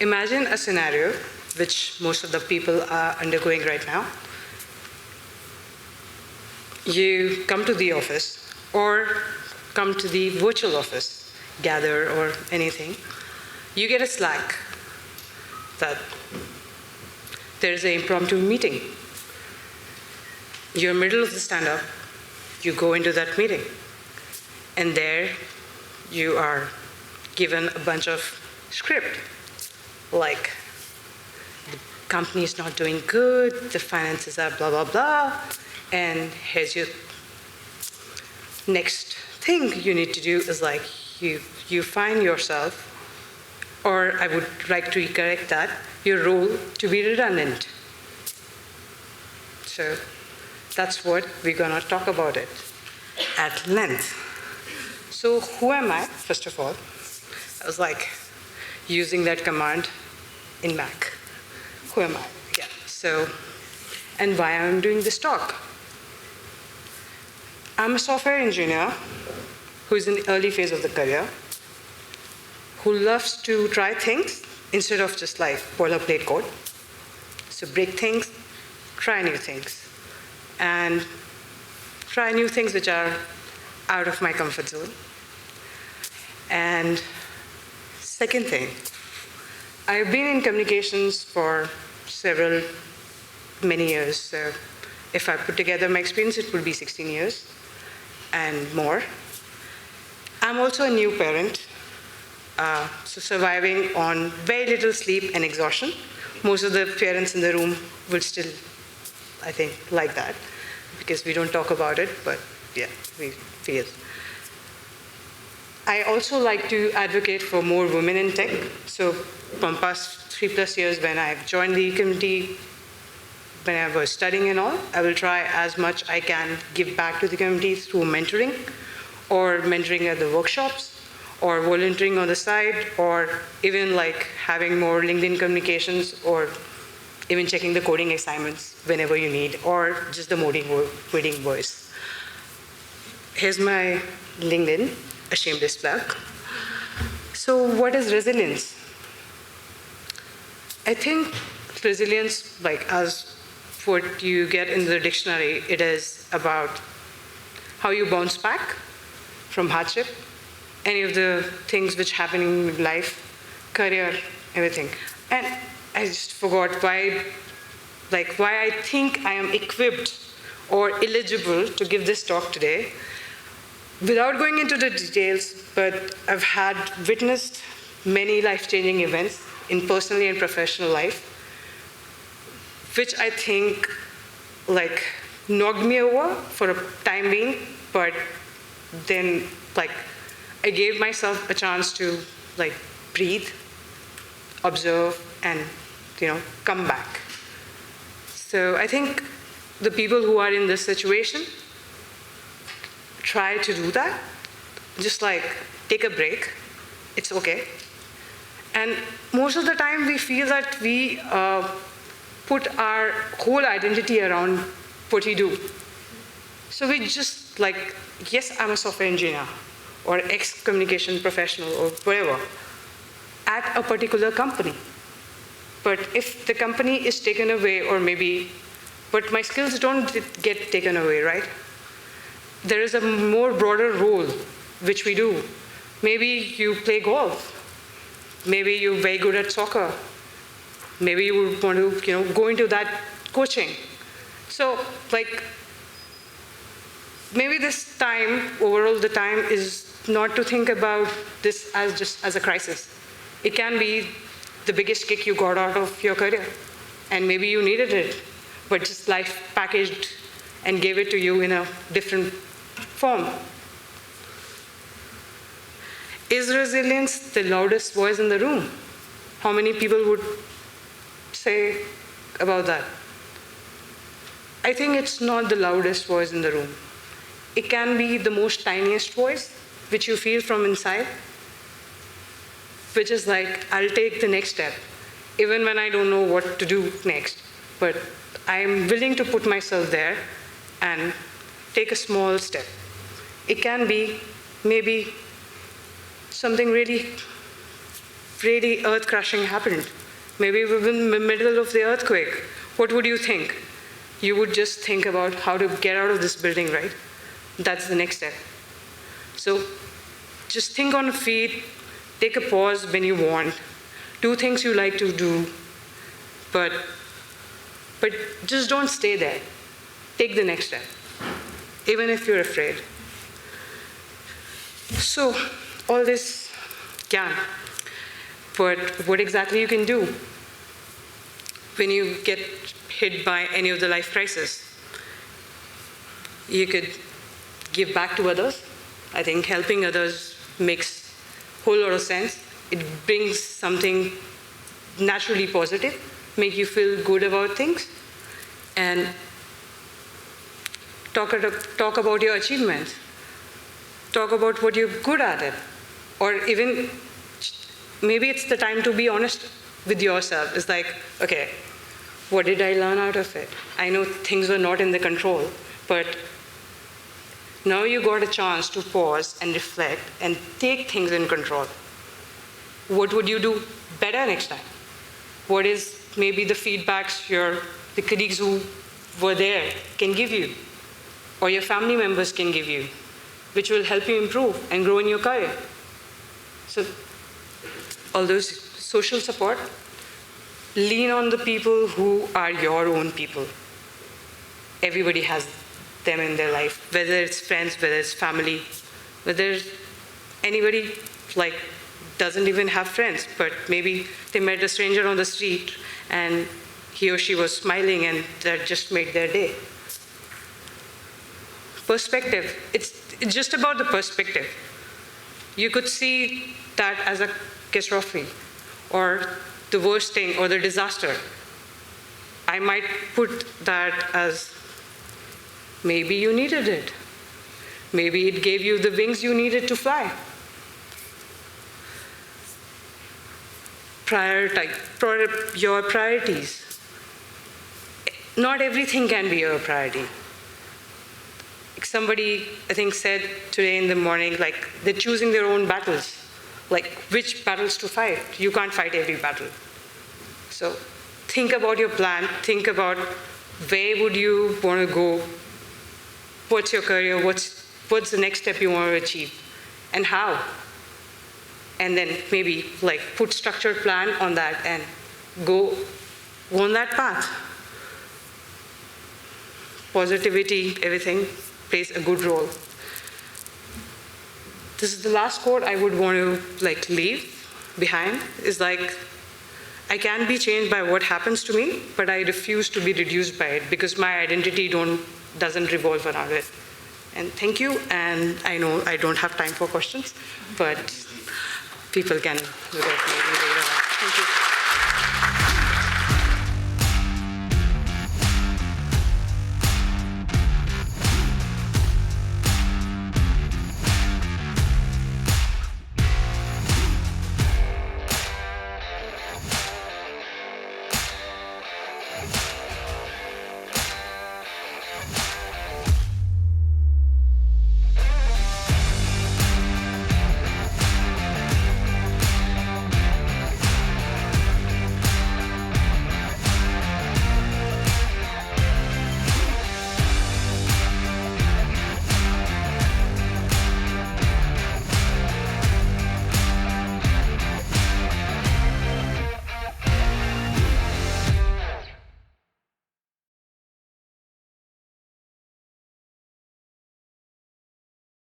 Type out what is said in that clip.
Imagine a scenario which most of the people are undergoing right now. You come to the office or come to the virtual office, gather or anything. You get a Slack that there's an impromptu meeting. You're in the middle of the stand-up, you go into that meeting, and there you are given a bunch of script, like the company is not doing good, the finances are blah, blah, blah, and here's your next thing you need to do is like you find yourself, or I would like to correct that, your role to be redundant. So that's what we're gonna talk about it at length. So who am I, first of all? I was like using that command in Mac. Who am I? Yeah, so, and why I'm doing this talk. I'm a software engineer who's in the early phase of the career, who loves to try things instead of just like boilerplate code. So break things, try new things, and try new things which are out of my comfort zone. And second thing, I've been in communications for many years. So if I put together my experience, it would be 16 years and more. I'm also a new parent, so surviving on very little sleep and exhaustion. Most of the parents in the room will still, I think, like that, because we don't talk about it, but yeah, we feel. I also like to advocate for more women in tech. So from past 3+ years when I've joined the community, when I was studying and all, I will try as much I can give back to the community through mentoring, or mentoring at the workshops, or volunteering on the side, or even like having more LinkedIn communications, or even checking the coding assignments whenever you need, or just the motivating voice. Here's my LinkedIn, a shameless plug. So what is resilience? I think resilience, like as what you get in the dictionary, it is about how you bounce back from hardship, any of the things which happen in life, career, everything. And I just forgot why I think I am equipped or eligible to give this talk today. Without going into the details, but I've witnessed many life-changing events in personal and professional life, which I think like knocked me over for a time being, but then like I gave myself a chance to like breathe, observe, and come back. So I think the people who are in this situation try to do that. Just like take a break, it's okay. And most of the time we feel that we put our whole identity around what we do. So we just like, yes, I'm a software engineer, or ex-communication professional, or whatever, at a particular company. But if the company is taken away, but my skills don't get taken away, right? There is a more broader role which we do. Maybe you play golf. Maybe you're very good at soccer. Maybe you would want to go into that coaching. So like maybe this time, overall the time is not to think about this as just as a crisis. It can be the biggest kick you got out of your career, and maybe you needed it, but just life packaged and gave it to you in a different form. Is resilience the loudest voice in the room? How many people would say about that? I think it's not the loudest voice in the room. It can be the most tiniest voice, which you feel from inside, which is like, I'll take the next step, even when I don't know what to do next. But I'm willing to put myself there and take a small step. It can be maybe something really really earth-crushing happened. Maybe we're in the middle of the earthquake. What would you think? You would just think about how to get out of this building, right? That's the next step. So just think on your feet, take a pause when you want, do things you like to do, but just don't stay there. Take the next step, even if you're afraid. So all this can, but what exactly you can do when you get hit by any of the life crises? You could give back to others. I think helping others makes a whole lot of sense. It brings something naturally positive, make you feel good about things, and talk about your achievements. Talk about what you're good at it. Or even, maybe it's the time to be honest with yourself. It's like, okay, what did I learn out of it? I know things were not in the control, but now you got a chance to pause and reflect and take things in control. What would you do better next time? What is maybe the feedbacks the colleagues who were there can give you, or your family members can give you, which will help you improve and grow in your career? So all those social support, lean on the people who are your own people. Everybody has them in their life, whether it's friends, whether it's family, whether anybody doesn't even have friends, but maybe they met a stranger on the street and he or she was smiling and that just made their day. Perspective, it's just about the perspective. You could see that as a catastrophe or the worst thing or the disaster. I might put that as maybe you needed it. Maybe it gave you the wings you needed to fly. Prioritize your priorities. Not everything can be your priority. Somebody, I think, said today in the morning, they're choosing their own battles. Which battles to fight? You can't fight every battle. So think about your plan. Think about where would you want to go? What's your career? What's the next step you want to achieve? And how? And then maybe put structured plan on that and go on that path. Positivity, everything plays a good role. This is the last quote I would want to leave behind. Is I can be changed by what happens to me, but I refuse to be reduced by it because my identity doesn't revolve around it. And thank you. And I know I don't have time for questions, but people can look at me later. Thank you.